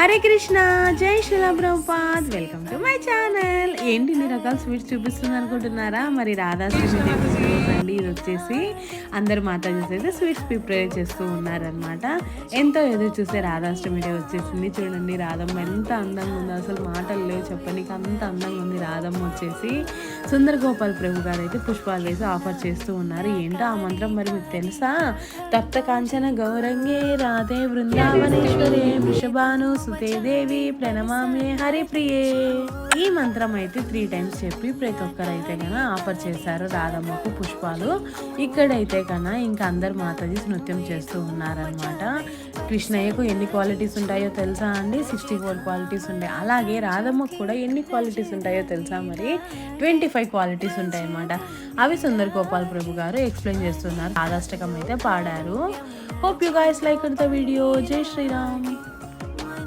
హరే కృష్ణ, జై Shriram Prabhupad. Welcome to my channel. ఏంటి ఇన్ని రకాల స్వీట్స్ చూపిస్తుంది అనుకుంటున్నారా? మరి రాధాష్టమి రోజు అండి. ఇది వచ్చేసి అందరు మాతాజీస్ అయితే స్వీట్స్ ప్రిపేర్ చేస్తూ ఉన్నారనమాట. ఎంతో ఎదురు చూసే రాధాష్టమి డే వచ్చేసింది. చూడండి రాధమ్మ ఎంత అందంగా ఉందో, అసలు మాటలు లేవు చెప్పనీకి, అంత అందంగా ఉంది రాధమ్మ వచ్చేసి. సుందర్ గోపాల్ ప్రభు గారు అయితే పుష్పాలు వేసి ఆఫర్ చేస్తూ ఉన్నారు. ఏంటో ఆ మంత్రం మరి మీకు తెలుసా? తప్త కాంచన గౌరంగే రాధే బృందావనేశ్వరే వృషభాను సుతే దేవి ప్రణమామే హరిప్రియే. ఈ మంత్రం అయితే 3 times చెప్పి ప్రతి ఒక్కరైతే కన్నా ఆఫర్ చేశారు రాధమ్మకు పుష్పాలు. ఇక్కడైతే కన్నా ఇంకా అందరు మాతాజీ నృత్యం చేస్తూ ఉన్నారనమాట. కృష్ణయ్యకు ఎన్ని క్వాలిటీస్ ఉంటాయో తెలుసా అండి? 64 క్వాలిటీస్ ఉంటాయి. అలాగే రాధమ్మకు కూడా ఎన్ని క్వాలిటీస్ ఉంటాయో తెలుసా? మరి 25 క్వాలిటీస్ ఉంటాయి అన్నమాట. అవి సుందర్ గోపాల్ ప్రభు గారు ఎక్స్ప్లెయిన్ చేస్తున్నారు. రాధాష్టకం అయితే పాడారు. Hope you guys like the video. జై శ్రీరామ్.